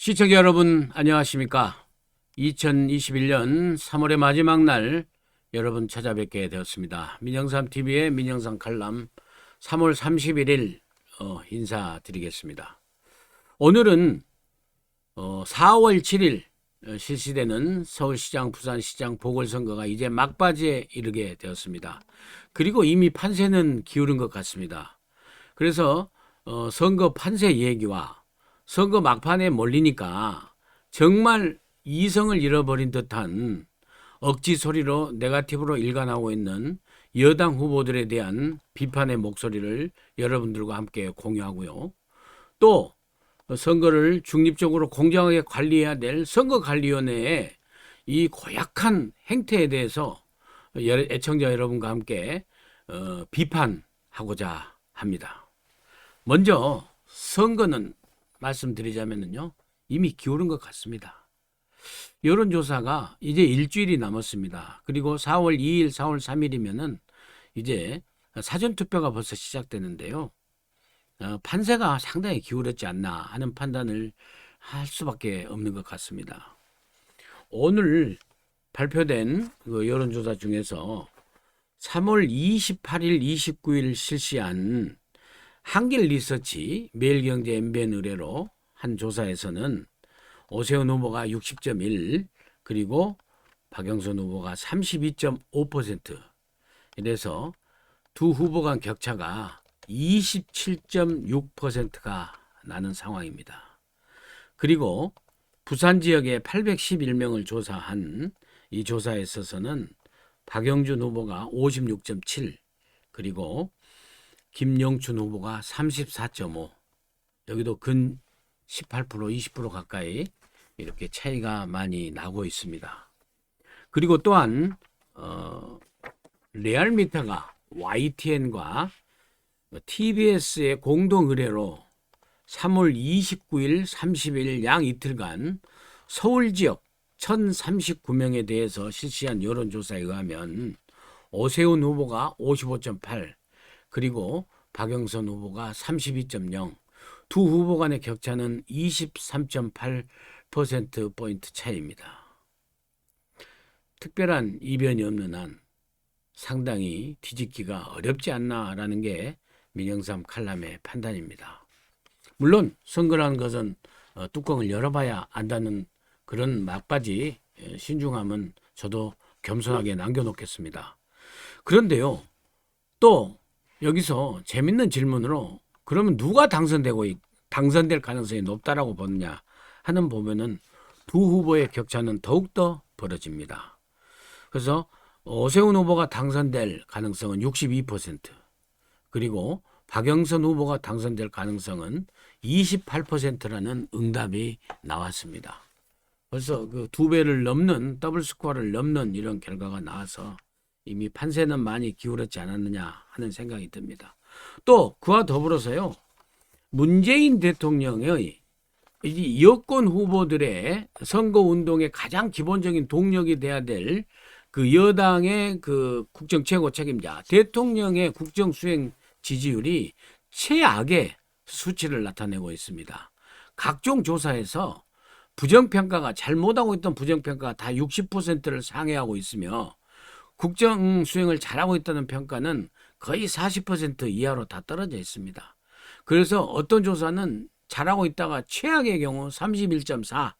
시청자 여러분 안녕하십니까? 2021년 3월의 마지막 날 여러분 찾아뵙게 되었습니다. 민영삼TV의 민영삼 칼럼 3월 31일 인사드리겠습니다. 오늘은 4월 7일 실시되는 서울시장, 부산시장 보궐선거가 이제 막바지에 이르게 되었습니다. 그리고 이미 판세는 기울은 것 같습니다. 그래서 선거 판세 얘기와 선거 막판에 몰리니까 정말 이성을 잃어버린 듯한 억지 소리로 네거티브로 일관하고 있는 여당 후보들에 대한 비판의 목소리를 여러분들과 함께 공유하고요. 또 선거를 중립적으로 공정하게 관리해야 될 선거관리위원회의 이 고약한 행태에 대해서 애청자 여러분과 함께 비판하고자 합니다. 먼저 선거는 말씀드리자면요, 이미 기울은 것 같습니다. 여론조사가 이제 일주일이 남았습니다. 그리고 4월 2일, 4월 3일이면은 이제 사전투표가 벌써 시작되는데요. 판세가 상당히 기울었지 않나 하는 판단을 할 수밖에 없는 것 같습니다. 오늘 발표된 그 여론조사 중에서 3월 28일, 29일 실시한 한길리서치 매일경제 MBN 의뢰로 한 조사에서는 오세훈 후보가 60.1 그리고 박영선 후보가 32.5% 이래서 두 후보 간 격차가 27.6%가 나는 상황입니다. 그리고 부산 지역에 811명을 조사한 이 조사에 있어서는 박영준 후보가 56.7 그리고 김영춘 후보가 34.5 여기도 근 18% 20% 가까이 이렇게 차이가 많이 나고 있습니다. 그리고 또한 레알미터가 YTN과 TBS의 공동 의뢰로 3월 29일 30일 양 이틀간 서울 지역 1039명에 대해서 실시한 여론조사에 의하면 오세훈 후보가 55.8 그리고 박영선 후보가 32.0 두 후보 간의 격차는 23.8%포인트 차이입니다. 특별한 이변이 없는 한 상당히 뒤집기가 어렵지 않나라는 게 민영삼 칼럼의 판단입니다. 물론 선거라는 것은 뚜껑을 열어봐야 안다는 그런 막바지 신중함은 저도 겸손하게 남겨놓겠습니다. 그런데요, 또 여기서 재밌는 질문으로 그러면 누가 당선될 가능성이 높다라고 보느냐 하는 보면은 두 후보의 격차는 더욱더 벌어집니다. 그래서 오세훈 후보가 당선될 가능성은 62% 그리고 박영선 후보가 당선될 가능성은 28%라는 응답이 나왔습니다. 벌써 그 두 배를 넘는 더블 스코어를 넘는 이런 결과가 나와서 이미 판세는 많이 기울었지 않았느냐 하는 생각이 듭니다. 또 그와 더불어서요, 문재인 대통령의 이 여권 후보들의 선거운동의 가장 기본적인 동력이 돼야 될 그 여당의 그 국정 최고 책임자 대통령의 국정 수행 지지율이 최악의 수치를 나타내고 있습니다. 각종 조사에서 부정평가가 잘못하고 있던 부정평가가 다 60%를 상회하고 있으며 국정 수행을 잘하고 있다는 평가는 거의 40% 이하로 다 떨어져 있습니다. 그래서 어떤 조사는 잘하고 있다가 최악의 경우 31.4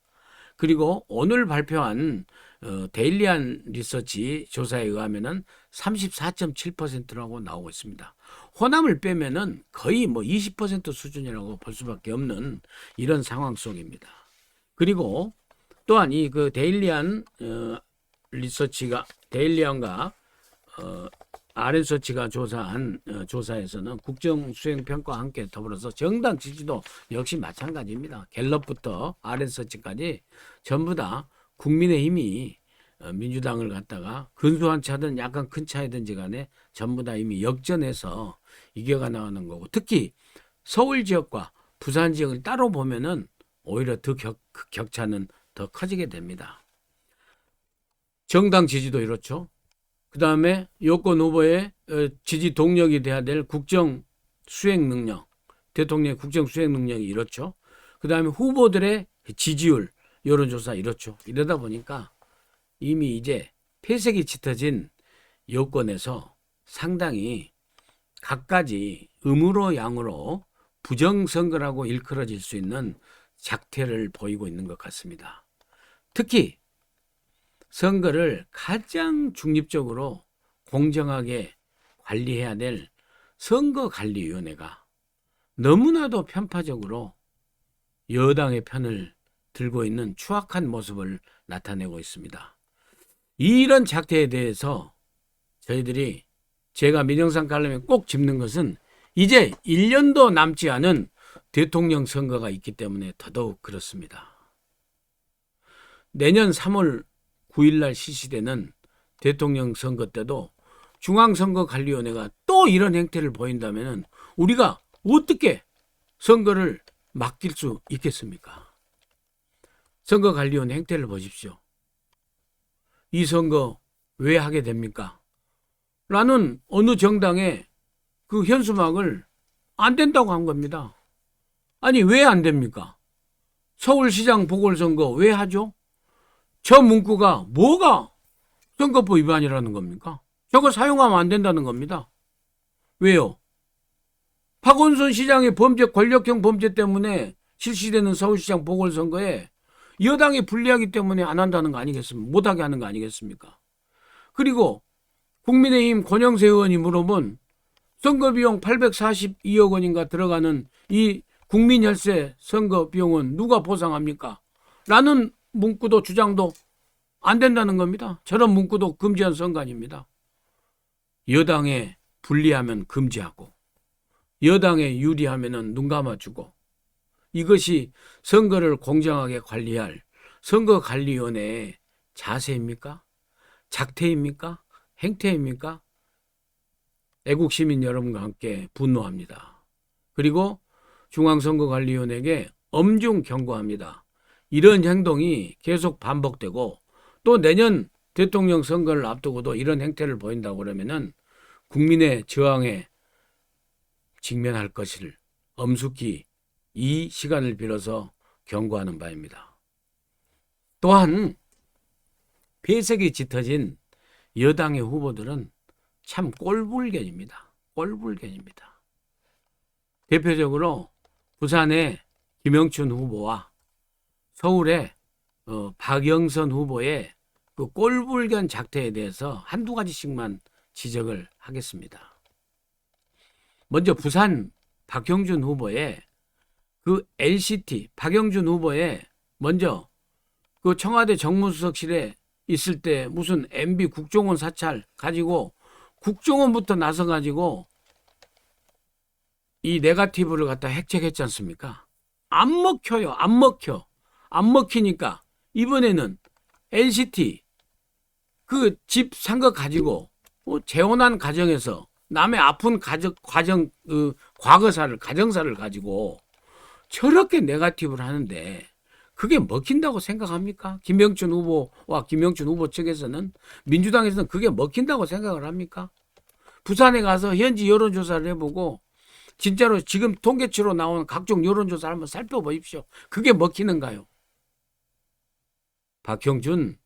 그리고 오늘 발표한 데일리안 리서치 조사에 의하면은 34.7%라고 나오고 있습니다. 호남을 빼면은 거의 뭐 20% 수준이라고 볼 수밖에 없는 이런 상황 속입니다. 그리고 또한 이 그 데일리안 리서치가 데일리안과 RN서치가 조사한 조사에서는 국정 수행 평가와 함께 더불어서 정당 지지도 역시 마찬가지입니다. 갤럽부터 RN서치까지 전부 다 국민의힘이 민주당을 갖다가 근소한 차든 약간 큰 차이든지 간에 전부 다 이미 역전해서 이겨가 나가는 거고, 특히 서울 지역과 부산 지역을 따로 보면은 오히려 더 격차는 더 커지게 됩니다. 정당 지지도 이렇죠. 그 다음에 여권 후보의 지지 동력이 돼야 될 국정 수행 능력, 대통령의 국정 수행 능력이 이렇죠. 그 다음에 후보들의 지지율, 여론조사 이렇죠. 이러다 보니까 이미 이제 폐색이 짙어진 여권에서 상당히 갖가지 음으로 양으로 부정선거라고 일컬어질 수 있는 작태를 보이고 있는 것 같습니다. 특히 선거를 가장 중립적으로 공정하게 관리해야 될 선거관리위원회가 너무나도 편파적으로 여당의 편을 들고 있는 추악한 모습을 나타내고 있습니다. 이런 작태에 대해서 저희들이 제가 민영상 칼럼에 꼭 짚는 것은 이제 1년도 남지 않은 대통령 선거가 있기 때문에 더더욱 그렇습니다. 내년 3월 9일 날 실시되는 대통령 선거 때도 중앙선거관리위원회가 또 이런 행태를 보인다면 우리가 어떻게 선거를 맡길 수 있겠습니까? 선거관리위원회 행태를 보십시오. 이 선거 왜 하게 됩니까? 라는 어느 정당의 그 현수막을 안 된다고 한 겁니다. 아니 왜 안 됩니까? 서울시장 보궐선거 왜 하죠? 저 문구가 뭐가 선거법 위반이라는 겁니까? 저거 사용하면 안 된다는 겁니다. 왜요? 박원순 시장의 범죄, 권력형 범죄 때문에 실시되는 서울시장 보궐선거에 여당이 불리하기 때문에 안 한다는 거 아니겠습니까? 못하게 하는 거 아니겠습니까? 그리고 국민의힘 권영세 의원이 물어본 선거비용 842억 원인가 들어가는 이 국민혈세 선거비용은 누가 보상합니까? 라는 문구도 주장도 안 된다는 겁니다. 저런 문구도 금지한 선거 아닙니다. 여당에 불리하면 금지하고 여당에 유리하면 눈 감아주고 이것이 선거를 공정하게 관리할 선거관리위원회의 자세입니까? 작태입니까? 행태입니까? 애국시민 여러분과 함께 분노합니다. 그리고 중앙선거관리위원회에게 엄중 경고합니다. 이런 행동이 계속 반복되고 또 내년 대통령 선거를 앞두고도 이런 행태를 보인다고 그러면은 국민의 저항에 직면할 것을 엄숙히 이 시간을 빌어서 경고하는 바입니다. 또한 폐색이 짙어진 여당의 후보들은 참 꼴불견입니다. 꼴불견입니다. 대표적으로 부산의 김영춘 후보와 서울의 박영선 후보의 그 꼴불견 작태에 대해서 한두 가지씩만 지적을 하겠습니다. 먼저 부산 박형준 후보의 그 LCT 박영준 후보의 먼저 그 청와대 정무수석실에 있을 때 무슨 MB 국정원 사찰 가지고 국정원부터 나서 가지고 이 네거티브를 갖다 획책했지 않습니까? 안 먹혀요. 안 먹혀. 안 먹히니까 이번에는 LCT 그 집 산 거 가지고 재혼한 가정에서 남의 아픈 가정사를 가지고 저렇게 네거티브를 하는데 그게 먹힌다고 생각합니까? 김영춘 후보와 김영춘 후보 측에서는 민주당에서는 그게 먹힌다고 생각을 합니까? 부산에 가서 현지 여론조사를 해보고 진짜로 지금 통계치로 나오는 각종 여론조사를 한번 살펴보십시오. 그게 먹히는가요? 박형준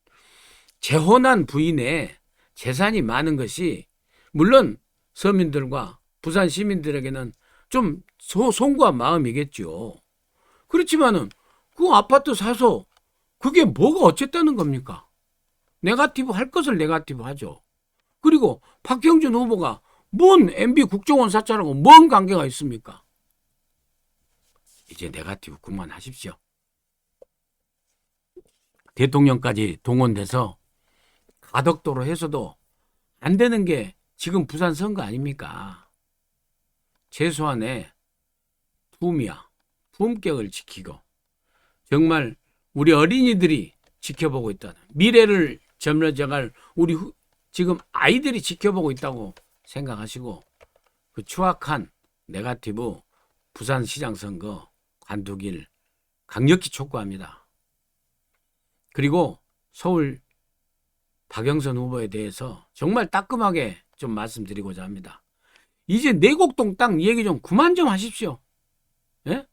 재혼한 부인의 재산이 많은 것이 물론 서민들과 부산 시민들에게는 좀 송구한 마음이겠죠. 그렇지만은 그 아파트 사서 그게 뭐가 어쨌다는 겁니까? 네거티브 할 것을 네거티브 하죠. 그리고 박형준 후보가 뭔 MB 국정원 사찰하고 뭔 관계가 있습니까? 이제 네거티브 그만하십시오. 대통령까지 동원돼서 가덕도로 해서도 안 되는 게 지금 부산 선거 아닙니까? 최소한의 품위와 품격을 지키고 정말 우리 어린이들이 지켜보고 있다는 미래를 점려져갈 우리 지금 아이들이 지켜보고 있다고 생각하시고 그 추악한 네거티브 부산시장 선거 관두길 강력히 촉구합니다. 그리고 서울 박영선 후보에 대해서 정말 따끔하게 좀 말씀드리고자 합니다. 이제 내곡동 땅 얘기 좀 그만 좀 하십시오. 예?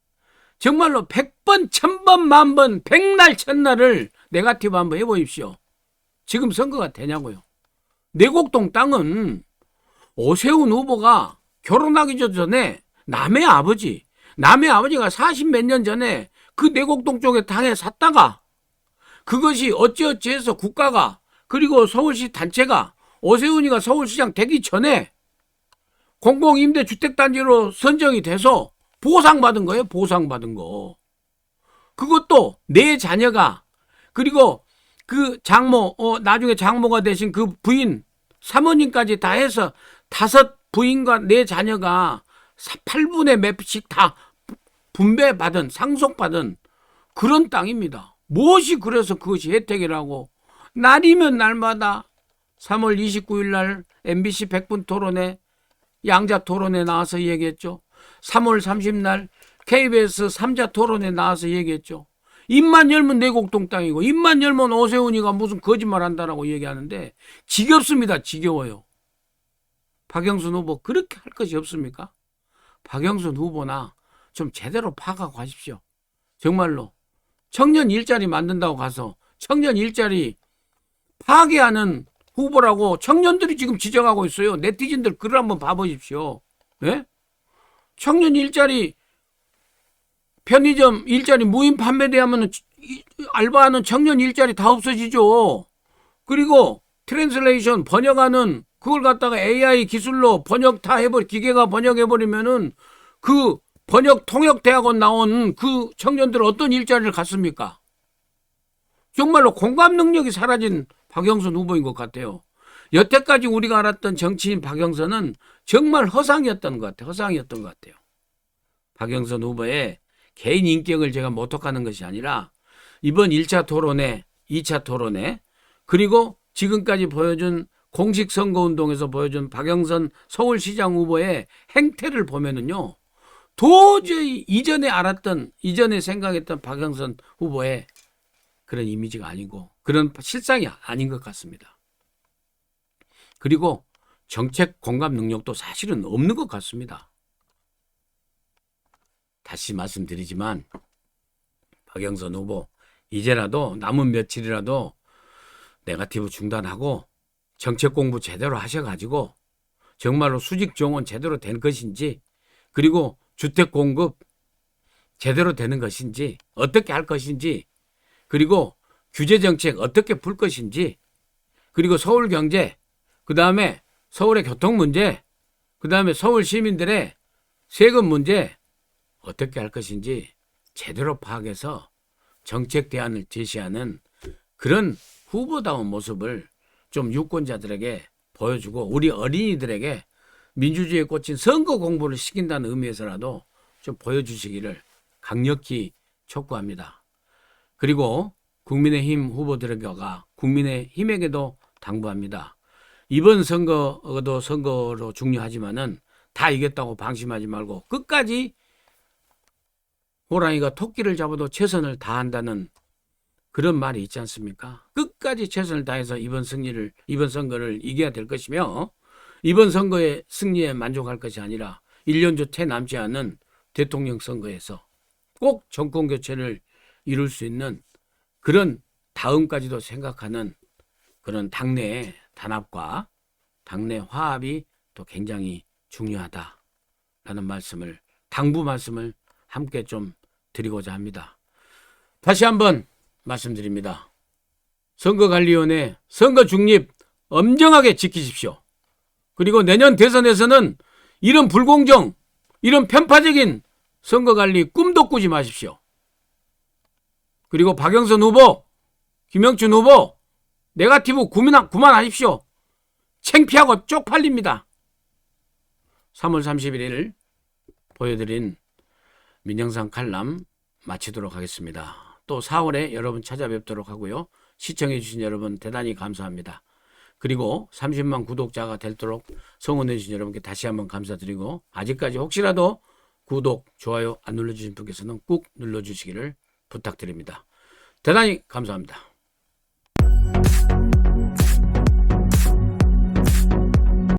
정말로 100번, 1000번, 만번, 백날, 천날을 네거티브 한번 해보십시오. 지금 선거가 되냐고요. 내곡동 땅은 오세훈 후보가 결혼하기 전에 남의 아버지가 40 몇 년 전에 그 내곡동 쪽에 땅에 샀다가 그것이 어찌어찌해서 국가가 그리고 서울시 단체가 오세훈이가 서울시장 되기 전에 공공임대주택단지로 선정이 돼서 보상받은 거예요. 보상받은 거. 그것도 내 자녀가 그리고 그 장모 나중에 장모가 되신 그 부인 사모님까지 다 해서 5 부인과 내 자녀가 8분의 몇씩 다 분배받은 상속받은 그런 땅입니다. 무엇이 그래서 그것이 혜택이라고 날이면 날마다 3월 29일 날 MBC 100분 토론회 양자 토론회 나와서 얘기했죠. 3월 30날 KBS 3자 토론회 나와서 얘기했죠. 입만 열면 내곡동 땅이고 입만 열면 오세훈이가 무슨 거짓말 한다라고 얘기하는데 지겹습니다. 지겨워요. 박영순 후보 그렇게 할 것이 없습니까? 박영순 후보나 좀 제대로 파악하고 하십시오. 정말로 청년 일자리 만든다고 가서 청년 일자리 파괴하는 후보라고 청년들이 지금 지적하고 있어요. 네티즌들 글을 한번 봐보십시오. 네? 청년 일자리 편의점 일자리 무인 판매되면 알바하는 청년 일자리 다 없어지죠. 그리고 트랜슬레이션 번역하는 그걸 갖다가 AI 기술로 번역 다 기계가 번역해버리면은 그 번역 통역대학원 나온 그 청년들 어떤 일자리를 갖습니까? 정말로 공감 능력이 사라진 박영선 후보인 것 같아요. 여태까지 우리가 알았던 정치인 박영선은 정말 허상이었던 것 같아요. 허상이었던 것 같아요. 박영선 후보의 개인 인격을 제가 모독하는 것이 아니라 이번 1차 토론회, 2차 토론회 그리고 지금까지 보여준 공식선거운동에서 보여준 박영선 서울시장 후보의 행태를 보면은요. 도저히 이전에 알았던 이전에 생각했던 박영선 후보의 그런 이미지가 아니고 그런 실상이 아닌 것 같습니다. 그리고 정책 공감 능력도 사실은 없는 것 같습니다. 다시 말씀드리지만 박영선 후보 이제라도 남은 며칠이라도 네거티브 중단하고 정책 공부 제대로 하셔가지고 정말로 수직 정원 제대로 된 것인지 그리고 주택 공급 제대로 되는 것인지 어떻게 할 것인지 그리고 규제 정책 어떻게 풀 것인지 그리고 서울 경제 그 다음에 서울의 교통 문제 그 다음에 서울 시민들의 세금 문제 어떻게 할 것인지 제대로 파악해서 정책 대안을 제시하는 그런 후보다운 모습을 좀 유권자들에게 보여주고 우리 어린이들에게 민주주의에 꽂힌 선거 공부를 시킨다는 의미에서라도 좀 보여주시기를 강력히 촉구합니다. 그리고 국민의힘 후보들에게가 국민의힘에게도 당부합니다. 이번 선거도 선거로 중요하지만은 다 이겼다고 방심하지 말고 끝까지 호랑이가 토끼를 잡아도 최선을 다한다는 그런 말이 있지 않습니까? 끝까지 최선을 다해서 이번 선거를 이겨야 될 것이며 이번 선거의 승리에 만족할 것이 아니라 1년조 채 남지 않은 대통령 선거에서 꼭 정권 교체를 이룰 수 있는 그런 다음까지도 생각하는 그런 당내의 단합과 당내 화합이 또 굉장히 중요하다라는 말씀을 당부 말씀을 함께 좀 드리고자 합니다. 다시 한번 말씀드립니다. 선거관리위원회 선거 중립 엄정하게 지키십시오. 그리고 내년 대선에서는 이런 불공정, 이런 편파적인 선거관리 꿈도 꾸지 마십시오. 그리고 박영선 후보, 김영춘 후보 네거티브 그만하십시오. 창피하고 쪽팔립니다. 3월 31일 보여드린 민영상 칼럼 마치도록 하겠습니다. 또 4월에 여러분 찾아뵙도록 하고요. 시청해 주신 여러분 대단히 감사합니다. 그리고 30만 구독자가 되도록 성원해 주신 여러분께 다시 한번 감사드리고 아직까지 혹시라도 구독, 좋아요 안 눌러주신 분께서는 꾹 눌러주시기를 부탁드립니다. 대단히 감사합니다.